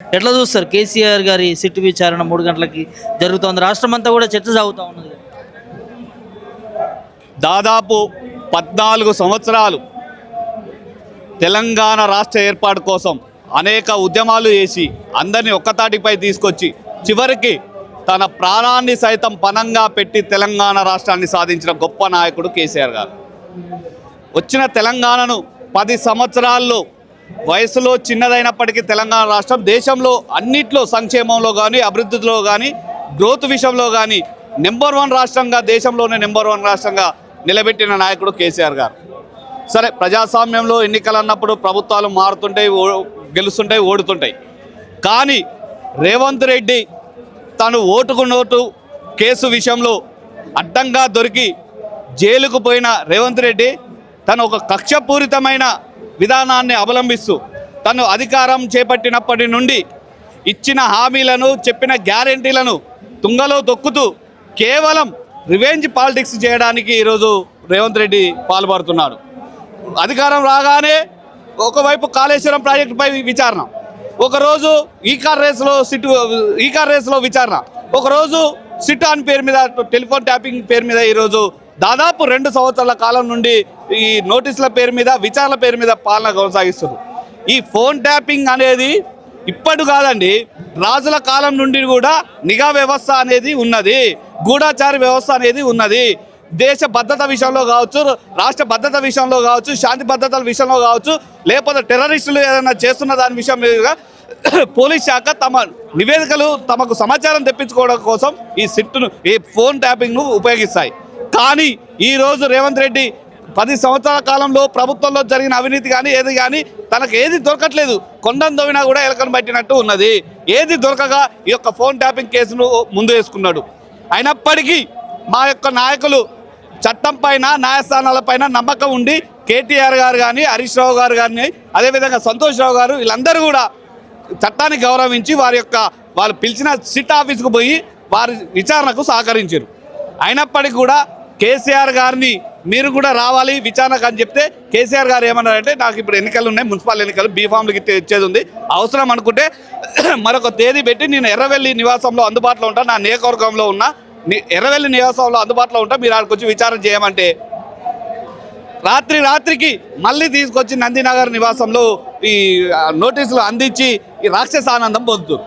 ఎట్లా చూస్తారు కేసీఆర్ గారి సిట్టు విచారణ 3 గంటలకి జరుగుతోంది, రాష్ట్రం అంతా కూడా చర్చ సాగుతూ ఉన్నది. దాదాపు 14 సంవత్సరాలు తెలంగాణ రాష్ట్ర ఏర్పాటు కోసం అనేక ఉద్యమాలు చేసి అందరినీ ఒక్కతాటిపై తీసుకొచ్చి చివరికి తన ప్రాణాన్ని సైతం పణంగా పెట్టి తెలంగాణ రాష్ట్రాన్ని సాధించిన గొప్ప నాయకుడు కేసీఆర్ గారు. వచ్చిన తెలంగాణను 10 సంవత్సరాల్లో వయసులో చిన్నదైనప్పటికీ తెలంగాణ రాష్ట్రం దేశంలో అన్నిట్లో సంక్షేమంలో కానీ అభివృద్ధిలో కానీ గ్రోత్ విషయంలో కానీ నెంబర్ 1 రాష్ట్రంగా, దేశంలోనే నెంబర్ 1 రాష్ట్రంగా నిలబెట్టిన నాయకుడు కేసీఆర్ గారు. సరే, ప్రజాస్వామ్యంలో ఎన్నికలు అన్నప్పుడు ప్రభుత్వాలు మారుతుంటాయి, గెలుస్తుంటాయి, ఓడుతుంటాయి. కానీ రేవంత్ రెడ్డి తను ఓటుకు నోటు కేసు విషయంలో అడ్డంగా దొరికి జైలుకు పోయిన రేవంత్ రెడ్డి తను ఒక కక్షపూరితమైన విధానాన్ని అవలంబిస్తూ తను అధికారం చేపట్టినప్పటి నుండి ఇచ్చిన హామీలను, చెప్పిన గ్యారెంటీలను తుంగలో తొక్కుతూ కేవలం రివెంజ్ పాలిటిక్స్ చేయడానికి ఈరోజు రేవంత్ రెడ్డి పాల్పడుతున్నాడు. అధికారం రాగానే ఒకవైపు కాళేశ్వరం ప్రాజెక్టుపై విచారణ, ఒకరోజు ఈకార్ రేస్లో విచారణ, ఒకరోజు సిట్ ఆన్ పేరు మీద, టెలిఫోన్ ట్యాపింగ్ పేరు మీద ఈరోజు దాదాపు 2 సంవత్సరాల కాలం నుండి ఈ నోటీసుల పేరు మీద, విచారణ పేరు మీద పాలన కొనసాగిస్తుంది. ఈ ఫోన్ ట్యాపింగ్ అనేది ఇప్పటి కాదండి, రాజుల కాలం నుండి కూడా నిఘా వ్యవస్థ అనేది ఉన్నది, గూఢాచారి వ్యవస్థ అనేది ఉన్నది. దేశ భద్రత విషయంలో కావచ్చు, రాష్ట్ర భద్రత విషయంలో కావచ్చు, శాంతి భద్రతల విషయంలో కావచ్చు, లేకపోతే టెర్రరిస్టులు ఏదైనా చేస్తున్న దాని విషయం మీద పోలీస్ శాఖ తమ నివేదికలు, తమకు సమాచారం తెప్పించుకోవడం కోసం ఈ సిట్ను, ఈ ఫోన్ ట్యాపింగ్ను ఉపయోగిస్తాయి. కానీ ఈరోజు రేవంత్ రెడ్డి 10 సంవత్సరాల కాలంలో ప్రభుత్వంలో జరిగిన అవినీతి కానీ ఏది కానీ తనకు ఏది దొరకట్లేదు. కొండను దోవినా కూడా ఎలకను పట్టినట్టు ఉన్నది. ఏది దొరకగా ఈ యొక్క ఫోన్ ట్యాపింగ్ కేసును ముందు వేసుకున్నాడు. అయినప్పటికీ మా యొక్క నాయకులు చట్టం పైన, న్యాయస్థానాలపైన నమ్మకం ఉండి కేటీఆర్ గారు కానీ, హరీష్ రావు గారు కానీ, అదేవిధంగా సంతోష్ రావు గారు, వీళ్ళందరూ కూడా చట్టాన్ని గౌరవించి వాళ్ళు పిలిచిన సిట్ ఆఫీస్కు పోయి వారి విచారణకు సహకరించారు. అయినప్పటికీ కూడా కేసీఆర్ గారిని మీరు కూడా రావాలి విచారణకు అని చెప్తే కేసీఆర్ గారు ఏమన్నారంటే, నాకు ఇప్పుడు ఎన్నికలు ఉన్నాయి, మున్సిపల్ ఎన్నికలు, బీఫామ్లు ఇచ్చేది ఉంది, అవసరం అనుకుంటే మరొక తేదీ పెట్టి నేను ఎర్రవెల్లి నివాసంలో అందుబాటులో ఉంటా, నా నియోజకవర్గంలో ఉన్న ఎర్రవెల్లి నివాసంలో అందుబాటులో ఉంటా, మీరు ఆడికి వచ్చి విచారణ చేయమంటే రాత్రికి మళ్ళీ తీసుకొచ్చి నందినగర్ నివాసంలో ఈ నోటీసులు అందించి ఈ రాక్షస ఆనందం పొందుతారు.